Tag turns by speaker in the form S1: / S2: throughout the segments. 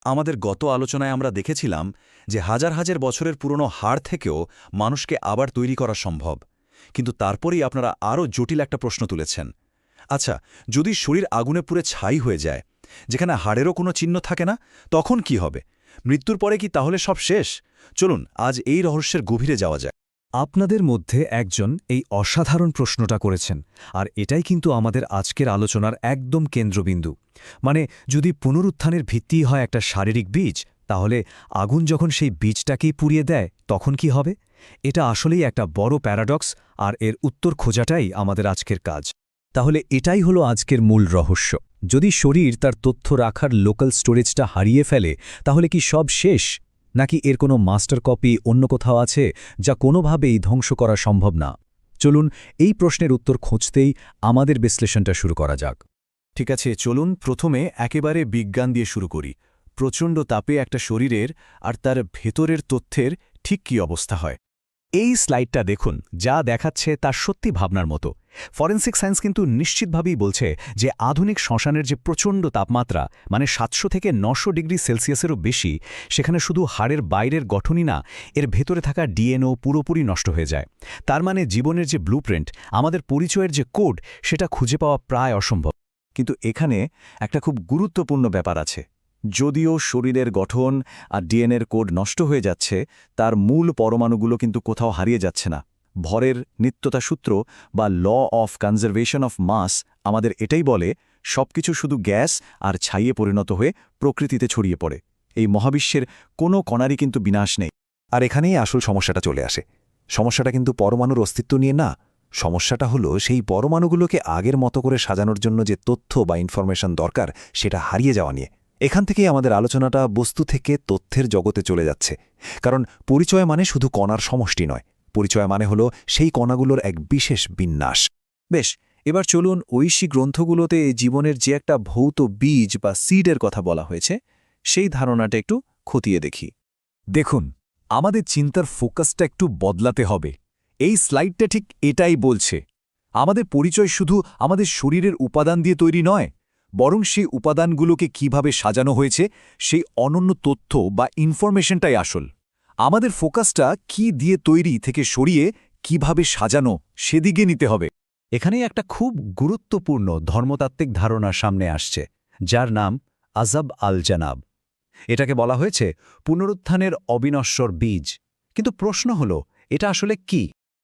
S1: আমাদের গত আলোচনায় আমরা দেখেছিলাম যে হাজার হাজার বছরের পুরনো হাড় থেকেও মানুষকে আবার তৈরি করা সম্ভব, কিন্তু তারপরেই আপনারা আরও জটিল একটা প্রশ্ন তুলেছেন। আচ্ছা, যদি শরীর আগুনে পুড়ে ছাই হয়ে যায়, যেখানে হাড়েরও কোনো চিহ্ন থাকে না, তখন কি হবে? মৃত্যুর পরে কি তাহলে সব শেষ? চলুন আজ এই রহস্যের গভীরে যাওয়া যায়।
S2: আপনাদের মধ্যে একজন এই অসাধারণ প্রশ্নটা করেছেন, আর এটাই কিন্তু আমাদের আজকের আলোচনার একদম কেন্দ্রবিন্দু। মানে, যদি পুনরুত্থানের ভিত্তি হয় একটা শারীরিক বীজ, তাহলে আগুন যখন সেই বীজটাকেই পুড়িয়ে দেয় তখন কি হবে? এটা আসলেই একটা বড় প্যারাডক্স, আর এর উত্তর খোঁজাটাই আমাদের আজকের কাজ। তাহলে এটাই হলো আজকের মূল রহস্য। যদি শরীর তার তথ্য রাখার লোকাল স্টোরেজটা হারিয়ে ফেলে, তাহলে কি সব শেষ, নাকি এর কোনো মাস্টার কপি অন্য কোথাও আছে যা কোনোভাবেই ধ্বংস করা সম্ভব না? চলুন এই প্রশ্নের উত্তর খুঁজতেই আমাদের বিশ্লেষণটা শুরু করা যাক।
S3: ঠিক আছে, চলুন প্রথমে একেবারে বিজ্ঞান দিয়ে শুরু করি। প্রচণ্ড তাপে একটা শরীরের আর তার ভেতরের তথ্যের ঠিক কী অবস্থা হয়? এই স্লাইডটা দেখুন, যা দেখাচ্ছে তা সত্যি ভাবনার মতো। ফরেনসিক সায়েন্স কিন্তু নিশ্চিতভাবেই বলছে যে আধুনিক শ্মশানের যে প্রচণ্ড তাপমাত্রা, মানে 700 থেকে 900 ডিগ্রি সেলসিয়াসেরও বেশি, সেখানে শুধু হাড়ের বাইরের গঠনই না, এর ভেতরে থাকা ডিএনএও পুরোপুরি নষ্ট হয়ে যায়। তার মানে জীবনের যে ব্লুপ্রিন্ট, আমাদের পরিচয়ের যে কোড, সেটা খুঁজে পাওয়া প্রায় অসম্ভব। কিন্তু এখানে একটা খুব গুরুত্বপূর্ণ ব্যাপার আছে। যদিও শরীরের গঠন আর ডিএনএর কোড নষ্ট হয়ে যাচ্ছে, তার মূল পরমাণুগুলো কিন্তু কোথাও হারিয়ে যাচ্ছে না। ভরের নিত্যতা সূত্র বা law of conservation of mass আমাদের এটাই বলে, সবকিছু শুধু গ্যাস আর ছাইয়ে পরিণত হয়ে প্রকৃতিতে ছড়িয়ে পড়ে। এই মহাবিশ্বের কোনো কণারই কিন্তু বিনাশ নেই।
S4: আর এখানেই আসল সমস্যাটা চলে আসে। সমস্যাটা কিন্তু পরমাণুর অস্তিত্ব নিয়ে না, সমস্যাটা হলো সেই পরমাণুগুলোকে আগের মতো করে সাজানোর জন্য যে তথ্য বা ইনফরমেশন দরকার, সেটা হারিয়ে যাওয়া নিয়ে। এখান থেকেই আমাদের আলোচনাটা বস্তু থেকে তথ্যের জগতে চলে যাচ্ছে। কারণ পরিচয় মানে শুধু কণার সমষ্টি নয়, পরিচয় মানে হলো সেই কণাগুলোর এক বিশেষ বিন্যাস।
S3: বেশ, এবার চলুন ঐশী গ্রন্থগুলোতে জীবনের যে একটা ভৌত বীজ বা সিডের কথা বলা হয়েছে, সেই ধারণাটা একটু খতিয়ে দেখি।
S2: দেখুন, আমাদের চিন্তার ফোকাসটা একটু বদলাতে হবে। এই স্লাইডটা ঠিক এটাই বলছে। আমাদের পরিচয় শুধু আমাদের শরীরের উপাদান দিয়ে তৈরি নয়, বরং সেই উপাদানগুলোকে কিভাবে সাজানো হয়েছে, সেই অনন্য তথ্য বা ইনফরমেশনটাই আসল। আমাদের ফোকাসটা কি দিয়ে তৈরি থেকে সরিয়ে কিভাবে সাজানো সেদিকে নিতে হবে।
S3: এখানেই একটা খুব গুরুত্বপূর্ণ ধর্মতাত্ত্বিক ধারণা সামনে আসছে, যার নাম আজাব আল জানাব। এটাকে বলা হয়েছে পুনরুত্থানের অবিনশ্বর বীজ। কিন্তু প্রশ্ন হলো, এটা আসলে কি?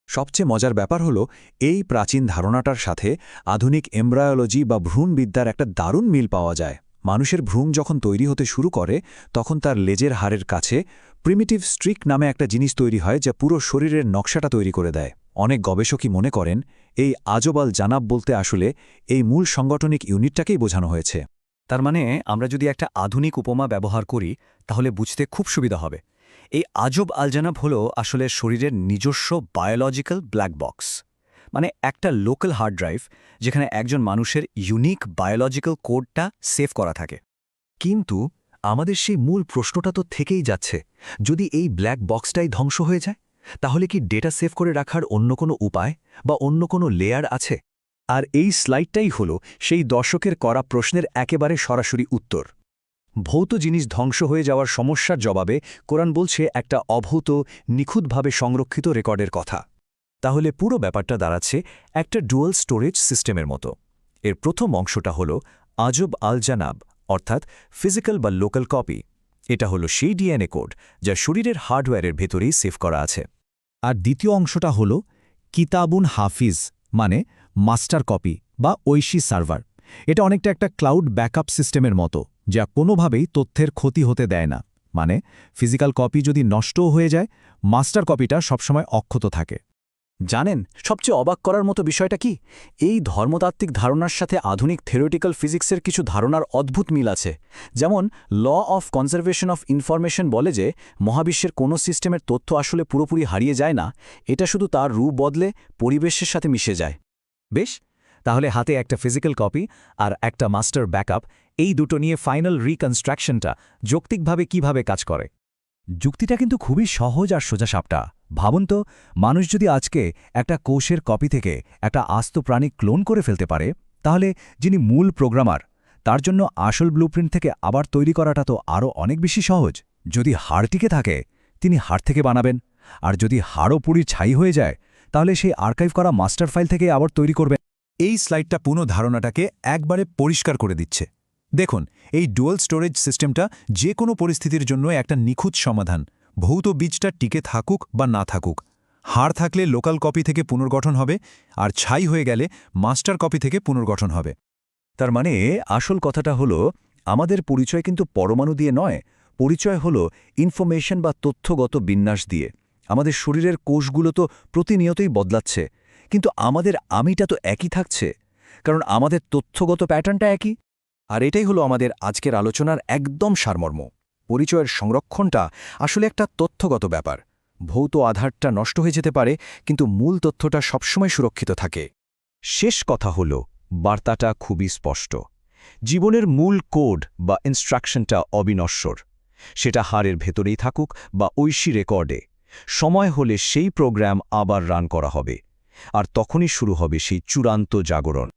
S4: সবচেয়ে মজার ব্যাপার হলো, এই প্রাচীন ধারণাটার সাথে আধুনিক এমব্রায়োলজি বা ভ্রূণবিদ্যার একটা দারুণ মিল পাওয়া যায়। মানুষের ভ্রূণ যখন তৈরি হতে শুরু করে, তখন তার লেজের হাড়ের কাছে প্রিমিটিভ স্ট্রিক নামে একটা জিনিস তৈরি হয়, যা পুরো শরীরের নকশাটা তৈরি করে দেয়। অনেক গবেষকই মনে করেন এই আজব আল জানাব বলতে আসলে এই মূল সাংগঠনিক ইউনিটটাকেই বোঝানো হয়েছে।
S2: তার মানে আমরা যদি একটা আধুনিক উপমা ব্যবহার করি, তাহলে বুঝতে খুব সুবিধা হবে। এই আজব আলজানাব হল আসলে শরীরের নিজস্ব বায়োলজিক্যাল ব্ল্যাক বক্স, মানে একটা লোকাল হার্ড ড্রাইভ, যেখানে একজন মানুষের ইউনিক বায়োলজিক্যাল কোডটা সেভ করা থাকে। কিন্তু আমাদের সেই মূল প্রশ্নটা তো থেকেই যাচ্ছে, যদি এই ব্ল্যাক বক্সটাই ধ্বংস হয়ে যায়, তাহলে কি ডেটা সেভ করে রাখার অন্য কোনো উপায় বা অন্য কোনো লেয়ার আছে?
S3: আর এই স্লাইডটাই হলো সেই দর্শকের করা প্রশ্নের একেবারে সরাসরি উত্তর। ভৌত জিনিস ধ্বংস হয়ে যাওয়ার সমস্যার জবাবে কোরআন বলছে একটা অভৌত, নিখুঁতভাবে সংরক্ষিত রেকর্ডের কথা। তাহলে পুরো ব্যাপারটা দাঁড়াচ্ছে একটা ডুয়াল স্টোরেজ সিস্টেমের মতো। এর প্রথম অংশটা হলো আজব আল জানাব, অর্থাৎ ফিজিক্যাল বা লোকাল কপি। এটা হলো সেই ডিএনএ কোড যা শরীরের হার্ডওয়্যারের ভেতরেই সেভ করা আছে।
S2: আর দ্বিতীয় অংশটা হলো কিতাবুন হাফিজ, মানে মাস্টার কপি বা ঐশী সার্ভার। এটা অনেকটা একটা ক্লাউড ব্যাকআপ সিস্টেমের মতো, যা কোনোভাবেই তথ্যের ক্ষতি হতে দেয় না। মানে ফিজিক্যাল কপি যদি নষ্টও হয়ে যায়, মাস্টার কপিটা সবসময় অক্ষত থাকে।
S3: জানেন সবচেয়ে অবাক করার মতো বিষয়টা কি? এই ধর্মতাত্ত্বিক ধারণার সাথে আধুনিক থিওরিটিক্যাল ফিজিক্সের কিছু ধারণার অদ্ভুত মিল আছে। যেমন law of conservation of information বলে যে মহাবিশ্বের কোনো সিস্টেমের তথ্য আসলে পুরোপুরি হারিয়ে যায় না, এটা শুধু তার রূপ বদলে পরিবেশের সাথে মিশে যায়।
S2: বেশ, তাহলে হাতে একটা ফিজিক্যাল কপি আর একটা মাস্টার ব্যাকআপ, এই দুটো নিয়ে ফাইনাল রিকনস্ট্রাকশনটা যৌক্তিকভাবে কিভাবে কাজ করে? যুক্তিটা কিন্তু খুবই সহজ আর সোজাসাপটা। ভাবুন তো, মানুষ যদি আজকে একটা কোষের কপি থেকে একটা আস্ত প্রাণী ক্লোন করে ফেলতে পারে, তাহলে যিনি মূল প্রোগ্রামার,
S3: তার জন্য আসল ব্লুপ্রিন্ট থেকে আবার তৈরি করাটা তো আরও অনেক বেশি সহজ। যদি হাড় টিকে থাকে তিনি হাড় থেকে বানাবেন, আর যদি হাড়ও পুরি ছাই হয়ে যায় তাহলে সেই আর্কাইভ করা মাস্টার ফাইল থেকে আবার তৈরি করবেন।
S5: এই স্লাইডটা পুরো ধারণাটাকে একবারে পরিষ্কার করে দিচ্ছে। দেখুন, এই ডুয়াল স্টোরেজ সিস্টেমটা যে কোনো পরিস্থিতির জন্য একটা নিখুঁত সমাধান। ভৌত বীজটা টিকে থাকুক বা না থাকুক, হাড় থাকলে লোকাল কপি থেকে পুনর্গঠন হবে, আর ছাই হয়ে গেলে মাস্টার কপি থেকে পুনর্গঠন হবে।
S3: তার মানে আসল কথাটা হলো, আমাদের পরিচয় কিন্তু পরমাণু দিয়ে নয়, পরিচয় হলো ইনফরমেশন বা তথ্যগত বিন্যাস দিয়ে। আমাদের শরীরের কোষগুলো তো প্রতিনিয়তই বদলাচ্ছে, কিন্তু আমাদের আমিটা তো একই থাকছে, কারণ আমাদের তথ্যগত প্যাটার্নটা একই। আর এটাই হলো আমাদের আজকের আলোচনার একদম সারমর্ম। পরিচয়ের সংরক্ষণটা আসলে একটা তথ্যগত ব্যাপার। ভৌত আধারটা নষ্ট হয়ে যেতে পারে, কিন্তু মূল তথ্যটা সবসময় সুরক্ষিত থাকে। শেষ কথা হলো, বার্তাটা খুবই স্পষ্ট। জীবনের মূল কোড বা ইনস্ট্রাকশনটা অবিনশ্বর। সেটা হাড়ের ভেতরেই থাকুক বা ঐশী রেকর্ডে, সময় হলে সেই প্রোগ্রাম আবার রান করা হবে। আর তখনই শুরু হবে সেই চূড়ান্ত জাগরণ।